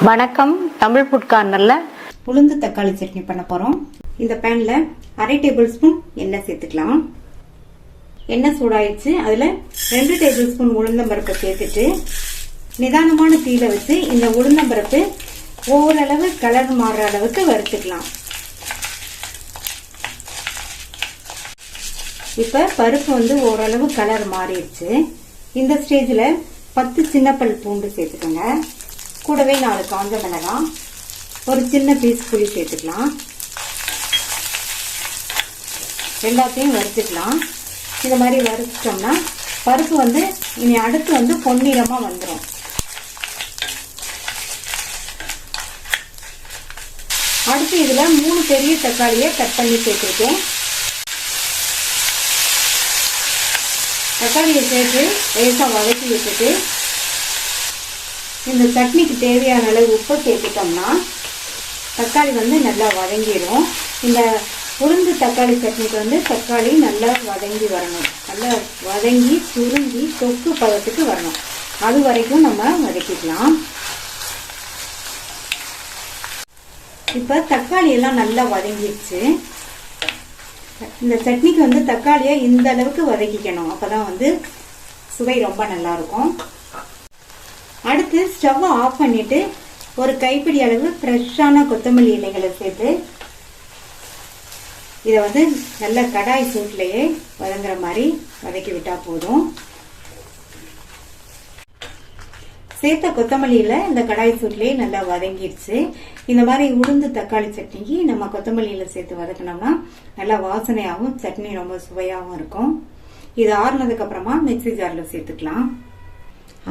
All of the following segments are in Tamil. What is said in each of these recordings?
வணக்கம். தமிழ் ஃபுட் கார்னர்ல உளுந்து தக்காளி சட்னி பண்ண போறோம். இந்த பேன்ல 1/2 டேபிள் ஸ்பூன் எண்ணெய் சேர்த்துக்கலாம். எண்ணெய் சூடாயிடுச்சு. அதுல 2 டேபிள் ஸ்பூன் உளுந்தம்பருப்பை சேர்த்துட்டு நிதானமான தீயில வச்சு இந்த உளுந்தம்பருப்பு ஓரளவு கலர் மாறுற அளவுக்கு வறுத்துக்கலாம். இப்ப பருப்பு ஓரளவு கலர் மாறிடுச்சு. இந்த ஸ்டேஜ்ல 10 சின்ன பல் பூண்டு சேர்த்துக்கோங்க. கூடவே 4 காஞ்ச மிளகாய், ஒரு சின்ன பீஸ் புளி சேர்த்துக்கலாம். எல்லாத்தையும் வறுத்துக்கலாம். இந்த மாதிரி வறுத்துட்டோம்னா பருப்பு இனி அடுத்து பொன்னிறமா வந்துடும். அடுத்து இதுல 3 பெரிய தக்காளியை கட் பண்ணி சேர்த்துருக்கேன். தக்காளியை சேர்த்து லேசா வதக்கி வச்சுட்டு இந்த சட்னிக்கு தேவையான அளவு உப்பு சேர்த்துட்டோம்னா தக்காளி நல்லா வதங்கிடும். இந்த உளுந்து தக்காளி சட்னிக்கு தக்காளி நல்லா வதங்கி வரணும். நல்லா வதங்கி சுருங்கி தொக்கு பதத்துக்கு வரணும். அது வரைக்கும் நம்ம வதக்கிக்கலாம். இப்ப தக்காளி எல்லாம் நல்லா வதங்கிடுச்சு. இந்த சட்னிக்கு தக்காளியை இந்த அளவுக்கு வதக்கிக்கணும். அப்பதான் சுவை ரொம்ப நல்லா இருக்கும். அடுத்து ஸ்டவ் ஆஃப் பண்ணிட்டு ஒரு கைப்பிடி அளவு ஃப்ரெஷ்ஷான கொத்தமல்லி இலைகளை சேர்த்து இதை நல்ல கடாய் சூட்லயே வதங்குற மாதிரி வதக்கி விட்டா போதும். சேர்த்த கொத்தமல்லியில இந்த கடாய் சூட்லயே நல்லா வதங்கிடுச்சு. இந்த மாதிரி உளுந்து தக்காளி சட்னிக்கு நம்ம கொத்தமல்லியில சேர்த்து வதக்கினோம்னா நல்லா வாசனையாகவும் சட்னி ரொம்ப சுவையாகவும் இருக்கும். இது ஆறுனதுக்கு அப்புறமா மிக்சி ஜார்ல சேர்த்துக்கலாம்.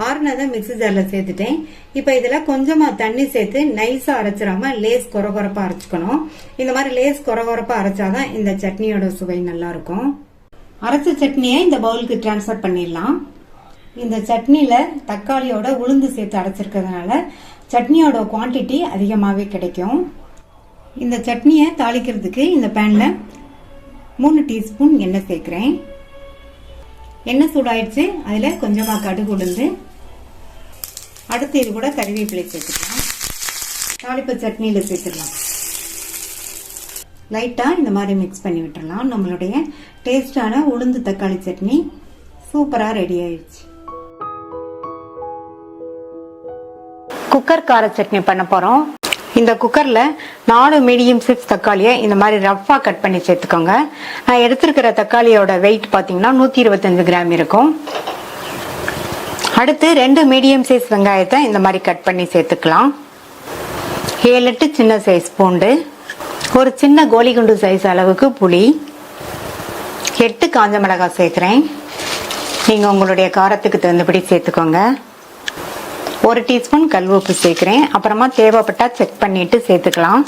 ஆறுனதை மிக்சி ஜார்ல சேர்த்துட்டேன். இப்ப இதுல கொஞ்சமா தண்ணி சேர்த்து நைஸா அரைச்சிடாம லேஸ் கொரகொரப்பா அரைச்சுக்கணும். இந்த மாதிரி லேஸ் கொரகொரப்பா அரைச்சாதான் இந்த சட்னியோட சுவை நல்லா இருக்கும். அரைச்ச சட்னியை இந்த பவுலுக்கு டிரான்ஸ்ஃபர் பண்ணிடலாம். இந்த சட்னியில தக்காளியோட உளுந்து சேர்த்து அரைச்சிருக்கிறதுனால சட்னியோட குவான்டிட்டி அதிகமாவே கிடைக்கும். இந்த சட்னியை தாளிக்கிறதுக்கு இந்த பேன்ல 3 டீஸ்பூன் எண்ணெய் சேர்க்கிறேன். எண்ணெய் சூடாயிடுச்சு. அதுல கொஞ்சமா கடுகு உளுந்து, அடுத்து இது கூட கறிவேப்பிலை சேர்த்துக்கலாம். தாளிப்பு சட்னியில சேர்த்துக்கலாம். லைட்டா இந்த மாதிரி மிக்ஸ் பண்ணி விட்டுறலாம். நம்மளுடைய டேஸ்டான உளுந்து தக்காளி சட்னி சூப்பரா ரெடி ஆயிடுச்சு. குக்கர் கார சட்னி பண்ண போறோம். இந்த குக்கர்ல 4 மீடியம் சைஸ் தக்காளியை இந்த மாதிரி ரஃபா கட் பண்ணி சேர்த்துக்கோங்க. நான் எடுத்திருக்கிற தக்காளியோட வெயிட் பாத்தீங்கன்னா 125 கிராம் இருக்கும். அடுத்து 2 மீடியம் சைஸ் வெங்காயத்தை இந்த மாதிரி கட் பண்ணி சேர்த்துக்கலாம். 7-8 சின்ன சைஸ் பூண்டு, ஒரு சின்ன கோலிகுண்டு சைஸ் அளவுக்கு புளி, 8 காஞ்ச மிளகாய் சேர்க்கிறேன். நீங்க உங்களுடைய காரத்துக்கு தகுந்தபடி சேர்த்துக்கோங்க. 1 டீஸ்பூன் கல் உப்பு சேர்க்கிறேன். அப்புறமா தேவைப்பட்டா செக் பண்ணிட்டு சேர்த்துக்கலாம்.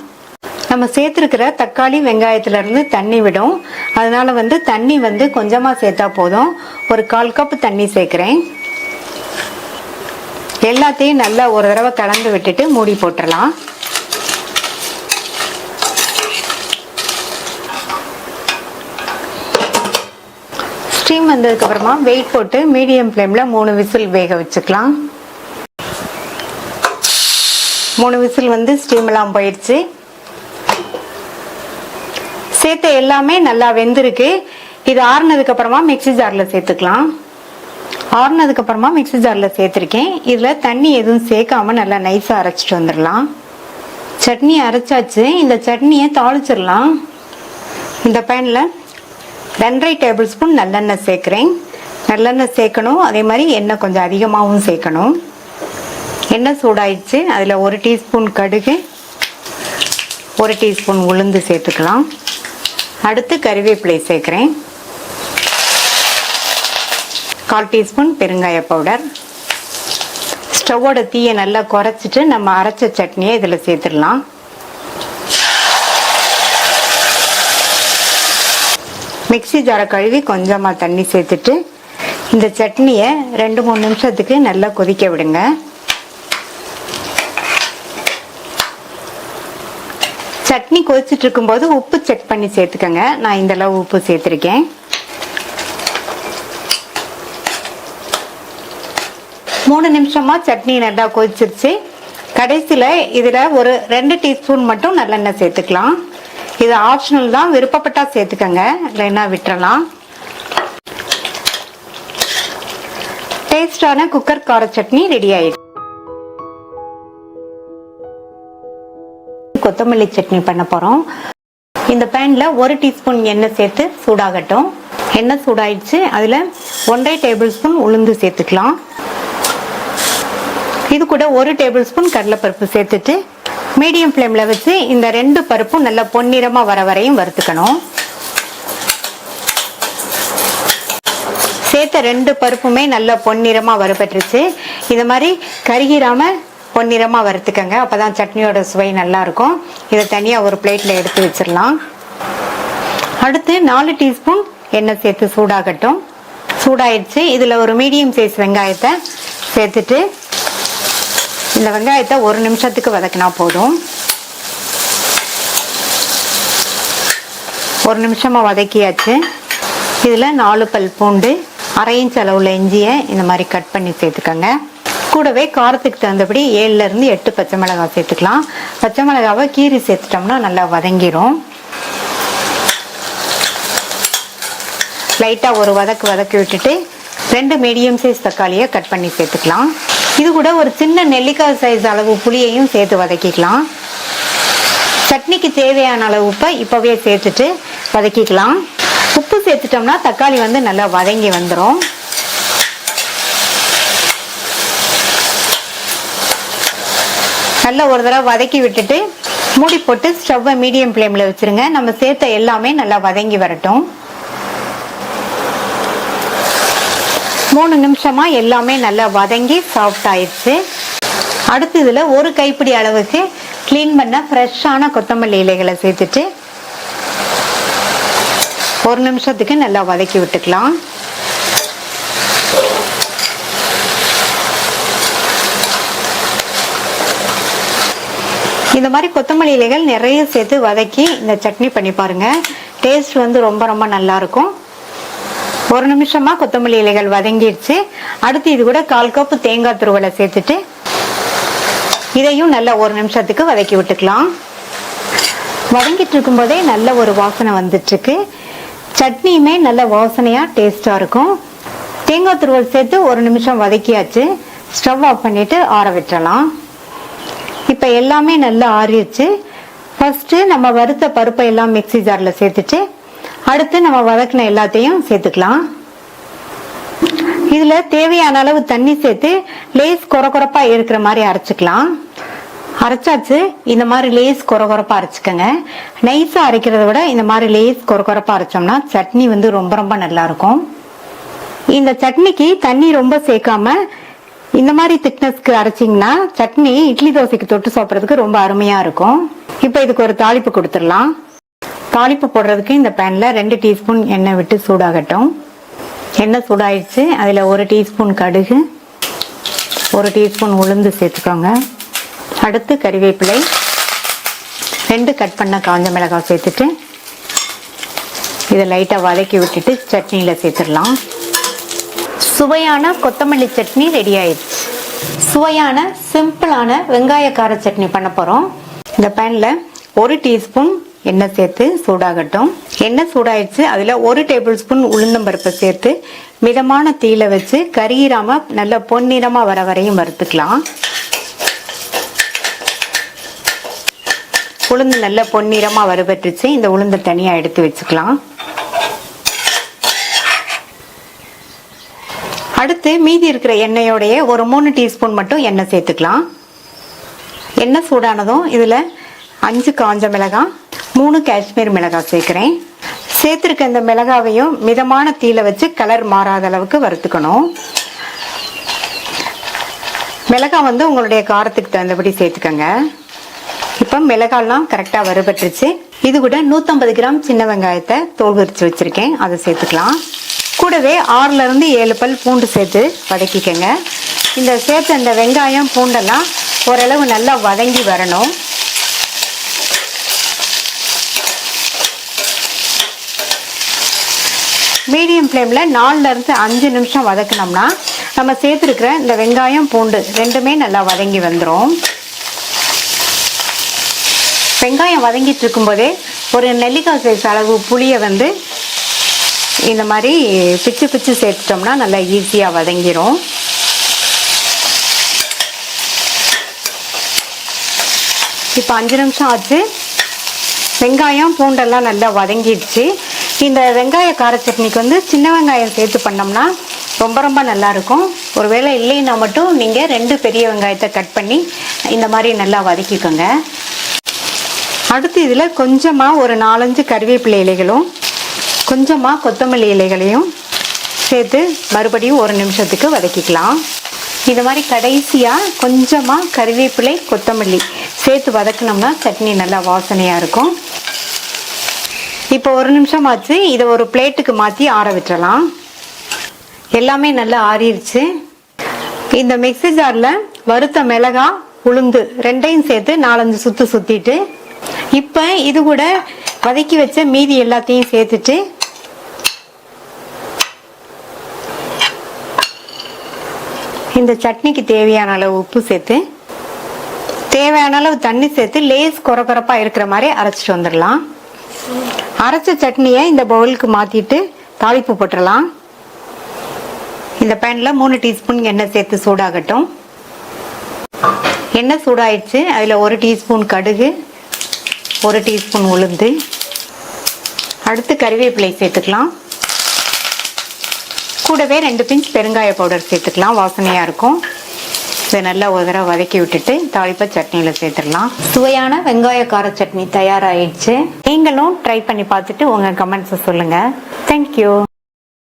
நம்ம சேர்த்திருக்கிற தக்காளி வெங்காயத்துல இருந்து தண்ணி விடும். அதனால தண்ணி கொஞ்சமா சேர்த்தா போதும். ஒரு 1/4 கப் தண்ணி சேர்க்கிறேன். எல்லாத்தையும் நல்லா ஒரு தடவை கலந்து விட்டுட்டு மூடி போட்டுடலாம். ஸ்டீம் வந்ததுக்கு அப்புறமா வெயிட் போட்டு மீடியம் ஃப்ளேம்ல 3 விசில் வேக வச்சுக்கலாம். 3 விசில் ஸ்டீம் எல்லாம் போயிடுச்சு. சேர்த்த எல்லாமே நல்லா வெந்திருக்கு. இது ஆறுனதுக்கு அப்புறமா மிக்சி ஜார்ல சேர்த்துக்கலாம். ஆறுனதுக்கு அப்புறமா மிக்சி ஜார்ல சேர்த்திருக்கேன். இதுல தண்ணி எதுவும் சேர்க்காம நல்லா நைஸா அரைச்சிட்டு வந்துடலாம். சட்னி அரைச்சாச்சு. இந்த சட்னியை தாளிச்சிடலாம். இந்த பேன்ல 2.5 டேபிள் ஸ்பூன் நல்லெண்ணெய் சேர்க்கிறேன். நல்லெண்ணெய் சேர்க்கணும். அதே மாதிரி எண்ணெய் கொஞ்சம் அதிகமாகவும் சேர்க்கணும். எண்ணெய் சூடாயிடுச்சு. அதுல 1 டீஸ்பூன் கடுகு, 1 டீஸ்பூன் உளுந்து சேர்த்துக்கலாம். அடுத்து கறிவேப்பிலை சேர்க்கிறேன். 1/4 டீஸ்பூன் பெருங்காய பவுடர். ஸ்டவோட தீயை நல்லா குறைச்சிட்டு நம்ம அரைச்ச சட்னியை இதுல சேர்த்துடலாம். மிக்சி ஜாரை கழுவி கொஞ்சமா தண்ணி சேர்த்துட்டு இந்த சட்னியை 2-3 நிமிஷத்துக்கு நல்லா கொதிக்க விடுங்க. சட்னி கொதிச்சுட்டு இருக்கும்போது உப்பு செக் பண்ணி சேர்த்துக்கங்க. நான் இந்த அளவு உப்பு சேர்த்திருக்கேன். 3 நிமிஷமா சட்னி நல்லா கொதிச்சிருச்சு. கடைசியில் இதில் ஒரு 2 டீஸ்பூன் மட்டும் நல்லெண்ணெய் சேர்த்துக்கலாம். இது ஆப்ஷனல் தான், விருப்பப்பட்டா சேர்த்துக்கங்க, இல்லைன்னா விட்டுறலாம். டேஸ்டான குக்கர் கார சட்னி ரெடி ஆயிடுச்சு. கொத்தமல்லி சட்னி பண்ண போறோம். இந்த பேன்ல 1 டீஸ்பூன் எண்ணெய் சேர்த்து சூடாகட்டும். எண்ணெய் சூடாயிடுச்சு. அதுல 1.5 டேபிள் ஸ்பூன் உளுந்து சேர்த்துக்கலாம். இது கூட 1 டேபிள் ஸ்பூன் கடலைப்பருப்பு சேர்த்துட்டு மீடியம் ஃப்ளேம்ல வச்சு இந்த 2 பருப்பும் நல்லா பொன்னிறமா வர வரையும் வறுத்துக்கணும். சேர்த்த 2 பருப்புமே நல்லா பொன்னிறமா வறுபட்டுருச்சு. இது மாதிரி கருகிராம பொன்னிறமா வறுத்துக்கங்க, அப்பதான் சட்னியோட சுவை நல்லா இருக்கும். இதை தனியா ஒரு பிளேட்ல எடுத்து வச்சிடலாம். அடுத்து 4 டீஸ்பூன் எண்ணெய் சேர்த்து சூடாகட்டும். சூடாயிடுச்சு. இதுல ஒரு மீடியம் சைஸ் வெங்காயத்தை சேர்த்துட்டு இந்த வெங்காயத்தை 1 நிமிஷத்துக்கு வதக்கினா போதும். 1 நிமிஷமா வதக்கியாச்சு. இதுல 4 பல் பூண்டு, 1/2 இன்ச் அளவுல இஞ்சியை இந்த மாதிரி கட் பண்ணி சேர்த்துக்கங்க. கூடவே காரத்துக்கு தகுந்தபடி 7ல இருந்து 8 பச்சை மிளகாய் சேர்த்துக்கலாம். பச்சை மிளகாவை கீரி சேர்த்துட்டோம்னா நல்லா வதங்கிரும். லைட்டா ஒரு வதக்கி விட்டுட்டு 2 மீடியம் சைஸ் தக்காளியை கட் பண்ணி சேர்த்துக்கலாம். இது கூட ஒரு சின்ன நெல்லிக்காய் சைஸ் அளவு புளியையும் சேர்த்து வதக்கிக்கலாம். சட்னிக்கு தேவையான அளவு உப்பை இப்பவே சேர்த்துட்டு வதக்கிக்கலாம். உப்பு சேர்த்துட்டோம்னா தக்காளி வந்து நல்லா வதங்கி வந்துடும். நல்லா ஒரு தடவை வதக்கி விட்டுட்டு மூடி போட்டு ஸ்டவ்வை மீடியம் ஃப்ளேம்ல வச்சிருங்க. நம்ம சேர்த்த எல்லாமே நல்லா வதங்கி வரட்டும். 3 நிமிஷமா எல்லாமே நல்லா வதங்கி சாஃப்ட் ஆயிடுச்சு. அடுத்து இதுல 1 கைப்பிடி அளவுக்கு கிளீன் பண்ண ஃப்ரெஷ்ஷான கொத்தமல்லி இலைகளை சேர்த்துட்டு 1 நிமிஷத்துக்கு நல்லா வதக்கி விட்டுக்கலாம். இந்த மாதிரி கொத்தமல்லி இலைகள் நிறைய சேர்த்து வதக்கி இந்த சட்னி பண்ணி பாருங்க. டேஸ்ட் வந்து ரொம்ப ரொம்ப நல்லா இருக்கும். 1 நிமிஷமா கொத்தமல்லி இலைகள் வதங்கிடுச்சு. அடுத்து இது கூட 1/4 கப் தேங்காய் துருவலை சேர்த்துட்டு இதையும் நல்லா 1 நிமிஷத்துக்கு வதக்கி விட்டுக்கலாம். வதங்கிட்டு இருக்கும் போதே நல்ல ஒரு வாசனை வந்துட்டு இருக்கு. சட்னியுமே நல்ல வாசனையா டேஸ்டா இருக்கும். தேங்காய் துருவல் சேர்த்து 1 நிமிஷம் வதக்கியாச்சு. ஸ்டவ் ஆஃப் பண்ணிட்டு ஆற விட்டுறலாம். இப்ப எல்லாமே நல்லா ஆறிடுச்சு. ஃபர்ஸ்ட் நம்ம வறுத்த பருப்பை எல்லாம் மிக்ஸி ஜார்ல சேர்த்துட்டு அடுத்து நம்ம வதக்கின எல்லாத்தையும் சேர்த்துக்கலாம். இதுல தேவையான அளவு தண்ணி சேர்த்து லேஸ் கொரகொரப்பா இருக்கிற மாதிரி அரைச்சுக்கலாம். அரைச்சாச்சு. இந்த மாதிரி லேஸ் கொரகொரப்பா அரைச்சுக்கங்க. நைஸா அரைக்கிறத விட இந்த மாதிரி லேஸ் கொரகொரப்பா அரைச்சோம்னா சட்னி வந்து ரொம்ப ரொம்ப நல்லா இருக்கும். இந்த சட்னிக்கு தண்ணி ரொம்ப சேர்க்காம இந்த மாதிரி திக்னஸ்க்கு அரைச்சிங்கன்னா சட்னி இட்லி தோசைக்கு தொட்டு சாப்பிட்றதுக்கு ரொம்ப அருமையா இருக்கும். இப்போ இதுக்கு ஒரு தாளிப்பு கொடுத்துடலாம். தாளிப்பு போடுறதுக்கு இந்த பேன்ல 2 டீஸ்பூன் எண்ணெய் விட்டு சூடாகட்டும். எண்ணெய் சூடாயிடுச்சு. அதுல 1 டீஸ்பூன் கடுகு, 1 டீஸ்பூன் உளுந்து சேர்த்துக்கோங்க. அடுத்து கறிவேப்பிலை, 2 கட் பண்ண காஞ்ச மிளகாய் சேர்த்துட்டு இதை லைட்டா வதக்கி விட்டுட்டு சட்னியில சேர்த்துடலாம். சுவையான கொத்தமல்லி சட்னி ரெடி ஆயிடுச்சு. சுவையான சிம்பிளான வெங்காய கார சட்னி பண்ண போறோம். இந்த பேன்ல 1 டீஸ்பூன் எண்ணெய் சேர்த்து சூடாகட்டும். எண்ணெய் சூடாயிடுச்சு. அதுல 1 டேபிள் ஸ்பூன் உளுந்தம்பருப்பை சேர்த்து மிதமான தீயில வச்சு கருகிராம நல்ல பொன்னிறமா வர வரையும் வறுத்துக்கலாம். உளுந்து நல்ல பொன்னிறமா வறுபட்டுச்சு. இந்த உளுந்தை தனியா எடுத்து வச்சுக்கலாம். அடுத்து மீதி இருக்கிற எண்ணெயோடைய ஒரு 3 டீஸ்பூன் மட்டும் எண்ணெய் சேர்த்துக்கலாம். எண்ணெய் சூடானதும் இதுல 5 காஞ்ச மிளகாய், 3 காஷ்மீர் மிளகாய் சேர்க்கிறேன். சேர்த்திருக்க இந்த மிளகாவையும் மிதமான தீயில வச்சு கலர் மாறாத அளவுக்கு வறுத்துக்கணும். மிளகாய் வந்து உங்களுடைய காரத்துக்கு தகுந்தபடி சேர்த்துக்கங்க. இப்ப மிளகாய்லாம் கரெக்டா வறுபட்டுருச்சு. இது கூட 150 கிராம் சின்ன வெங்காயத்தை தோல் உரிச்சு வச்சிருக்கேன், அதை சேர்த்துக்கலாம். கூடவே 6ல இருந்து 7 பல் பூண்டு சேர்த்து வதக்கிக்கங்க. இந்த சேர்த்த இந்த வெங்காயம் பூண்டெல்லாம் ஓரளவு நல்லா வதங்கி வரணும். மீடியம் ஃப்ளேம்ல 4ல இருந்து 5 நிமிஷம் வதக்கினோம்னா நம்ம சேர்த்துருக்கிற இந்த வெங்காயம் பூண்டு ரெண்டுமே நல்லா வதங்கி வந்துடும். வெங்காயம் வதங்கிட்டு இருக்கும்போதே ஒரு நெல்லிக்காய் சைஸ் அளவு புளியை வந்து இந்த மாதிரி பிச்சு பிச்சு சேர்த்துட்டோம்னா நல்லா ஈஸியாக வதங்கிரும். இப்போ 5 நிமிஷம் ஆச்சு. வெங்காயம் பூண்டெல்லாம் நல்லா வதங்கிடுச்சு. இந்த வெங்காய கார சட்னிக்கு வந்து சின்ன வெங்காயம் சேர்த்து பண்ணோம்னா ரொம்ப ரொம்ப நல்லா இருக்கும். ஒருவேளை இல்லைன்னா மட்டும் நீங்கள் 2 பெரிய வெங்காயத்தை கட் பண்ணி இந்த மாதிரி நல்லா வதக்கிக்கோங்க. அடுத்து இதில் கொஞ்சமாக ஒரு 4-5 கறிவேப்பிலை இலைகளும் கொஞ்சமாக கொத்தமல்லி இலைகளையும் சேர்த்து மறுபடியும் 1 நிமிஷத்துக்கு வதக்கிக்கலாம். இந்த மாதிரி கடைசியாக கொஞ்சமாக கறிவேப்பிலை கொத்தமல்லி சேர்த்து வதக்கினோம்னா சட்னி நல்லா வாசனையாக இருக்கும். இப்போ 1 நிமிஷம் ஆச்சு. இதை ஒரு பிளேட்டுக்கு மாற்றி ஆற விட்டுறலாம். எல்லாமே நல்லா ஆறிடுச்சு. இந்த மிக்ஸி ஜாரில் வறுத்த மிளகாய் உளுந்து 2ஐயும் சேர்த்து 4-5 சுத்து சுற்றிட்டு இப்போ இது கூட வதக்கி வச்ச மீதி எல்லாத்தையும் சேர்த்துட்டு இந்த சட்னிக்கு தேவையான அளவு உப்பு சேர்த்து தேவையான அளவு தண்ணி சேர்த்து லேஸ் கொரகொரப்பா இருக்கிற மாதிரி அரைச்சிட்டு வந்துடலாம். அரைச்ச சட்னியை இந்த பவுலுக்கு மாத்திட்டு தாளிப்பு போட்டுடலாம். இந்த பேன்ல 3 டீஸ்பூன் எண்ணெய் சேர்த்து சூடாகட்டும். எண்ணெய் சூடாயிடுச்சு. அதில் 1 டீஸ்பூன் கடுகு, 1 டீஸ்பூன் உளுந்து, அடுத்து கறிவேப்பிலை சேர்த்துக்கலாம். கூடவே 2 பிஞ்ச் பெருங்காய பவுடர் சேர்த்துக்கலாம், வாசனையாக இருக்கும். இதை நல்லா ஒரு தடவை வதக்கி விட்டுட்டு தாளிப்பை சட்னியில் சேர்த்துடலாம். சுவையான வெங்காய கார சட்னி தயாராகிடுச்சு. நீங்களும் ட்ரை பண்ணி பார்த்துட்டு உங்கள் கமெண்ட்ஸை சொல்லுங்கள். தேங்க்யூ.